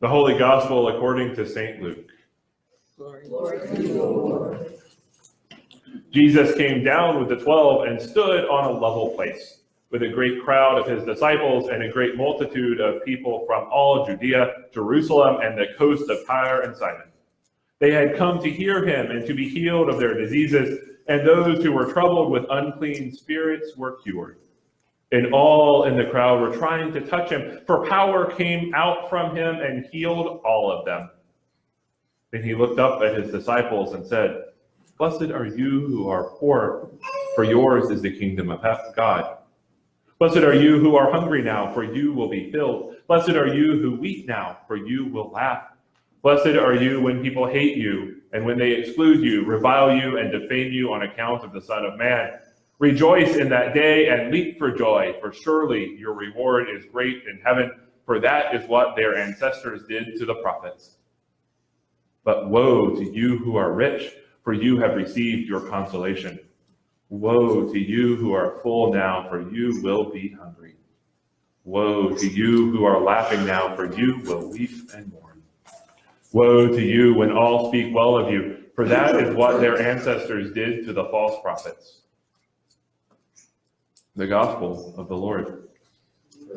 The Holy Gospel according to St. Luke. Glory to you, Lord. Jesus came down with the 12 and stood on a level place, with a great crowd of his disciples and a great multitude of people from all Judea, Jerusalem, and the coast of Tyre and Sidon. They had come to hear him and to be healed of their diseases, and those who were troubled with unclean spirits were cured. And all in the crowd were trying to touch him, for power came out from him and healed all of them. Then he looked up at his disciples and said, "Blessed are you who are poor, for yours is the kingdom of God. Blessed are you who are hungry now, for you will be filled. Blessed are you who weep now, for you will laugh. Blessed are you when people hate you, and when they exclude you, revile you, and defame you on account of the Son of Man. Rejoice in that day and leap for joy, for surely your reward is great in heaven, for that is what their ancestors did to the prophets. But woe to you who are rich, for you have received your consolation. Woe to you who are full now, for you will be hungry. Woe to you who are laughing now, for you will weep and mourn. Woe to you when all speak well of you, for that is what their ancestors did to the false prophets." The Gospel of the Lord.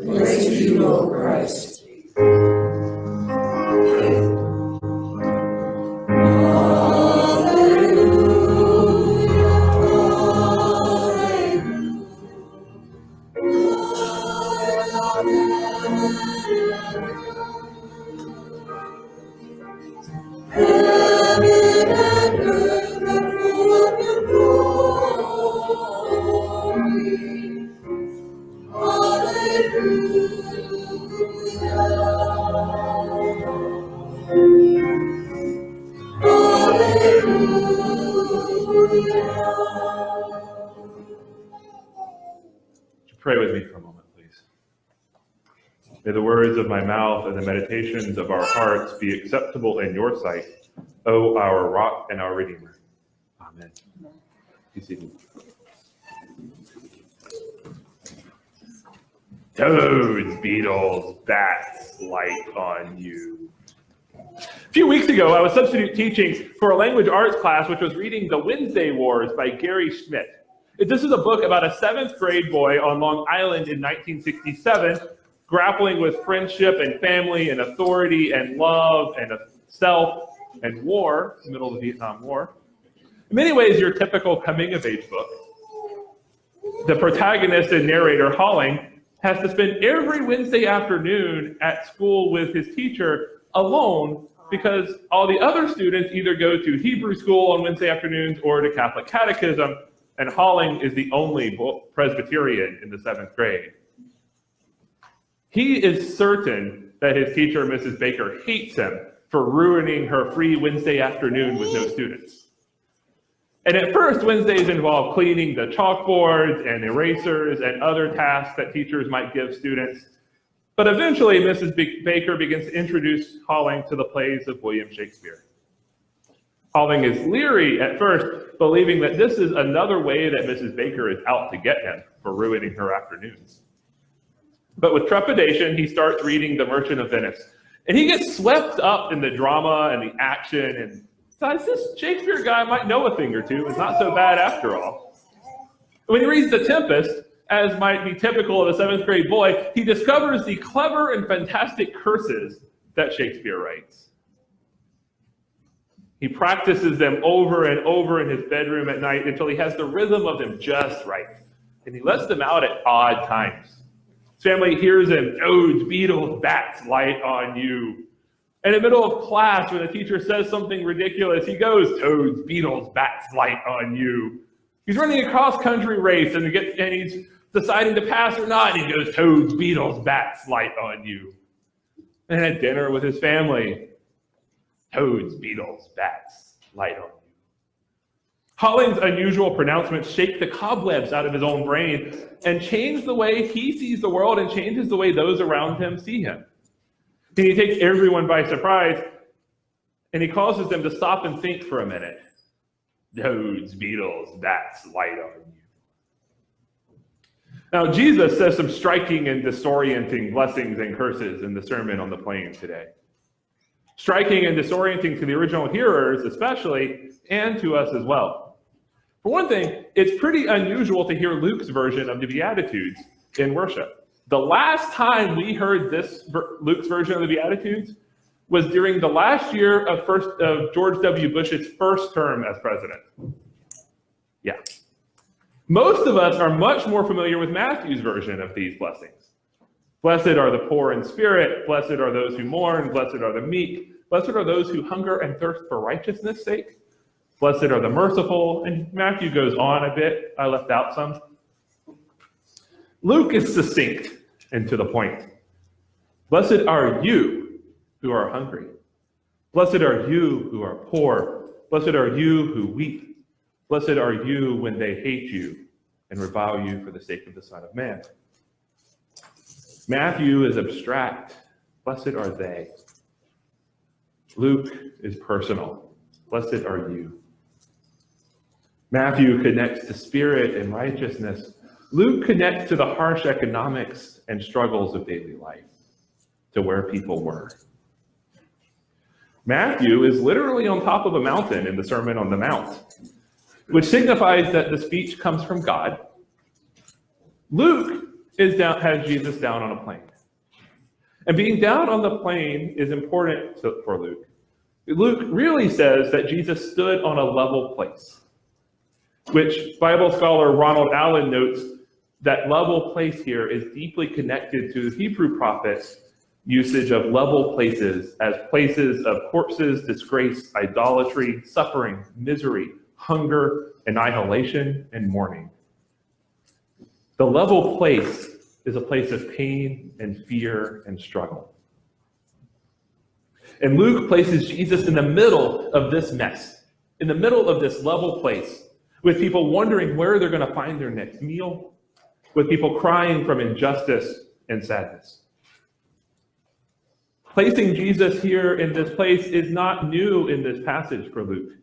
Praise to you, Lord Christ. Pray with me for a moment, please. May the words of my mouth and the meditations of our hearts be acceptable in your sight, O our rock and our Redeemer. Amen. Be seated. Toads, beetles, bats, light on you. A few weeks ago, I was substitute teaching for a language arts class, which was reading The Wednesday Wars by Gary Schmidt. This is a book about a 7th grade boy on Long Island in 1967, grappling with friendship and family and authority and love and self and war, in the middle of the Vietnam War. In many ways, your typical coming-of-age book. The protagonist and narrator, Holling, has to spend every Wednesday afternoon at school with his teacher alone because all the other students either go to Hebrew school on Wednesday afternoons or to Catholic catechism, and Holling is the only Presbyterian in the 7th grade. He is certain that his teacher, Mrs. Baker, hates him for ruining her free Wednesday afternoon with no students. And at first, Wednesdays involve cleaning the chalkboards and erasers and other tasks that teachers might give students. But eventually, Mrs. Baker begins to introduce Holling to the plays of William Shakespeare. Holling is leery at first, believing that this is another way that Mrs. Baker is out to get him for ruining her afternoons. But with trepidation, he starts reading The Merchant of Venice. And he gets swept up in the drama and the action and decides this Shakespeare guy might know a thing or two. It's not so bad after all. When he reads The Tempest, as might be typical of a 7th grade boy, he discovers the clever and fantastic curses that Shakespeare writes. He practices them over and over in his bedroom at night until he has the rhythm of them just right. And he lets them out at odd times. His family hears him, toads, beetles, bats, light on you. In the middle of class, when the teacher says something ridiculous, he goes, "Toads, beetles, bats, light on you." He's running a cross-country race and he's deciding to pass or not, and he goes, "Toads, beetles, bats, light on you." And at dinner with his family, "Toads, beetles, bats, light on you." Holling's unusual pronouncements shake the cobwebs out of his own brain and change the way he sees the world and changes the way those around him see him. And he takes everyone by surprise, and he causes them to stop and think for a minute. "Toads, beetles, bats, light on you." Now, Jesus says some striking and disorienting blessings and curses in the Sermon on the Plain today. Striking and disorienting to the original hearers especially, and to us as well. For one thing, it's pretty unusual to hear Luke's version of the Beatitudes in worship. The last time we heard Luke's version of the Beatitudes was during the last year of George W. Bush's first term as president. Yeah. Most of us are much more familiar with Matthew's version of these blessings. Blessed are the poor in spirit, blessed are those who mourn, blessed are the meek, blessed are those who hunger and thirst for righteousness' sake, blessed are the merciful, and Matthew goes on a bit. I left out some. Luke is succinct and to the point. Blessed are you who are hungry. Blessed are you who are poor. Blessed are you who weep. Blessed are you when they hate you and revile you for the sake of the Son of Man. Matthew is abstract. Blessed are they. Luke is personal. Blessed are you. Matthew connects to spirit and righteousness. Luke connects to the harsh economics and struggles of daily life, to where people were. Matthew is literally on top of a mountain in the Sermon on the Mount, which signifies that the speech comes from God. Luke has Jesus down on a plain. And being down on the plain is important for Luke. Luke really says that Jesus stood on a level place, which Bible scholar Ronald Allen notes that level place here is deeply connected to the Hebrew prophets' usage of level places as places of corpses, disgrace, idolatry, suffering, misery, hunger, annihilation, and mourning. The level place is a place of pain and fear and struggle. And Luke places Jesus in the middle of this mess, in the middle of this level place, with people wondering where they're going to find their next meal, with people crying from injustice and sadness. Placing Jesus here in this place is not new in this passage for Luke.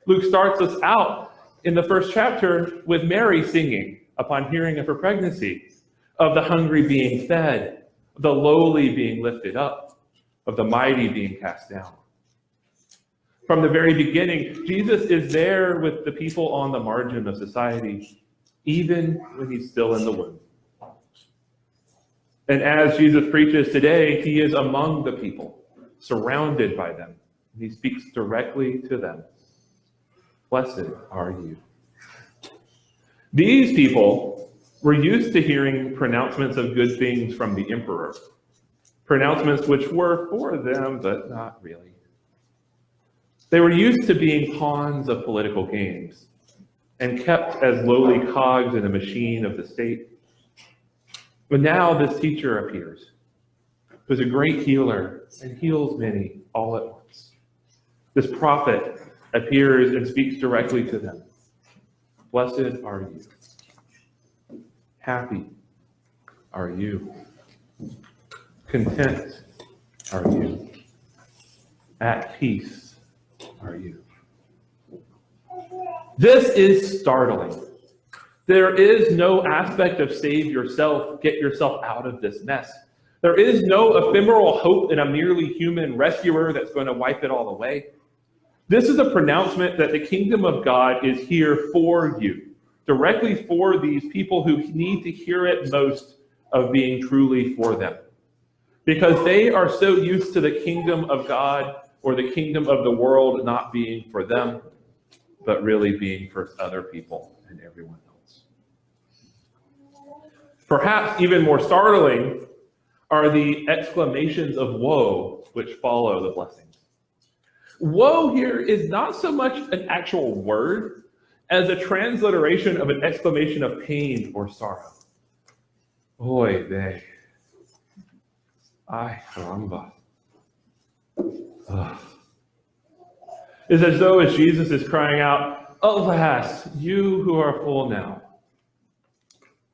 Luke starts us out in the first chapter with Mary singing upon hearing of her pregnancy, of the hungry being fed, of the lowly being lifted up, of the mighty being cast down. From the very beginning, Jesus is there with the people on the margin of society, even when he's still in the womb. And as Jesus preaches today, he is among the people, surrounded by them, and he speaks directly to them. Blessed are you. These people were used to hearing pronouncements of good things from the emperor, pronouncements which were for them, but not really. They were used to being pawns of political games and kept as lowly cogs in a machine of the state. But now this teacher appears, who is a great healer and heals many all at once. This prophet appears and speaks directly to them. Blessed are you. Happy are you. Content are you. At peace are you. This is startling. There is no aspect of save yourself, get yourself out of this mess. There is no ephemeral hope in a merely human rescuer that's going to wipe it all away. This is a pronouncement that the kingdom of God is here for you, directly for these people who need to hear it most of being truly for them. Because they are so used to the kingdom of God or the kingdom of the world not being for them, but really being for other people and everyone else. Perhaps even more startling are the exclamations of woe which follow the blessings. Woe here is not so much an actual word as a transliteration of an exclamation of pain or sorrow. Oy vey. Ay caramba. Ugh. It's as though as Jesus is crying out, alas, you who are full now.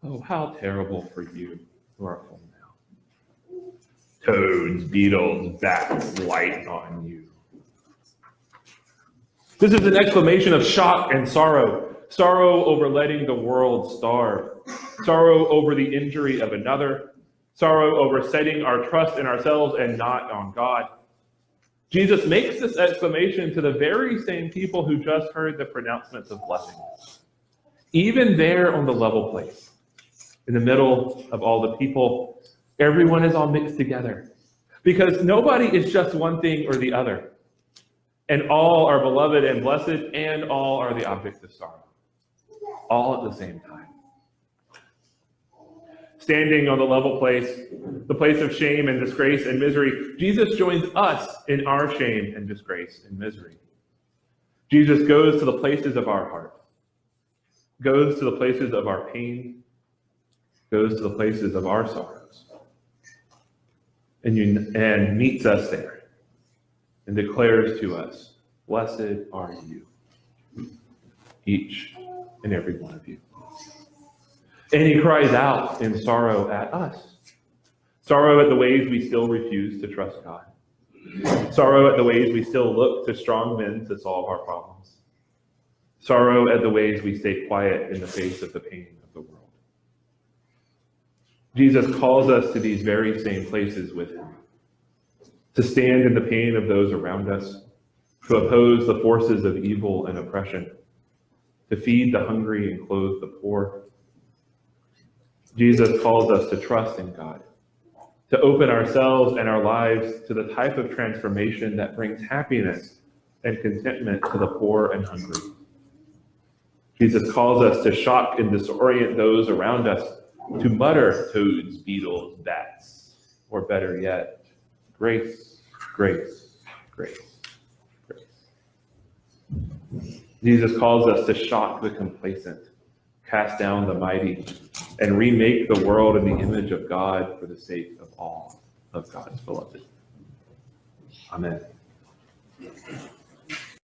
Oh, how terrible for you who are full now. Toads, beetles, bats light on you. This is an exclamation of shock and sorrow. Sorrow over letting the world starve. Sorrow over the injury of another. Sorrow over setting our trust in ourselves and not on God. Jesus makes this exclamation to the very same people who just heard the pronouncements of blessing. Even there on the level place, in the middle of all the people, everyone is all mixed together. Because nobody is just one thing or the other. And all are beloved and blessed, and all are the object of sorrow. All at the same time. Standing on the level place, the place of shame and disgrace and misery, Jesus joins us in our shame and disgrace and misery. Jesus goes to the places of our heart, goes to the places of our pain, goes to the places of our sorrows, and meets us there and declares to us, blessed are you, each and every one of you. And he cries out in sorrow at us. Sorrow at the ways we still refuse to trust God. Sorrow at the ways we still look to strong men to solve our problems. Sorrow at the ways we stay quiet in the face of the pain of the world. Jesus calls us to these very same places with him, to stand in the pain of those around us, to oppose the forces of evil and oppression, to feed the hungry and clothe the poor. Jesus calls us to trust in God, to open ourselves and our lives to the type of transformation that brings happiness and contentment to the poor and hungry. Jesus calls us to shock and disorient those around us, to mutter toads, beetles, bats, or better yet, grace, grace, grace, grace. Jesus calls us to shock the complacent, cast down the mighty, and remake the world in the image of God for the sake of all of God's beloved. Amen.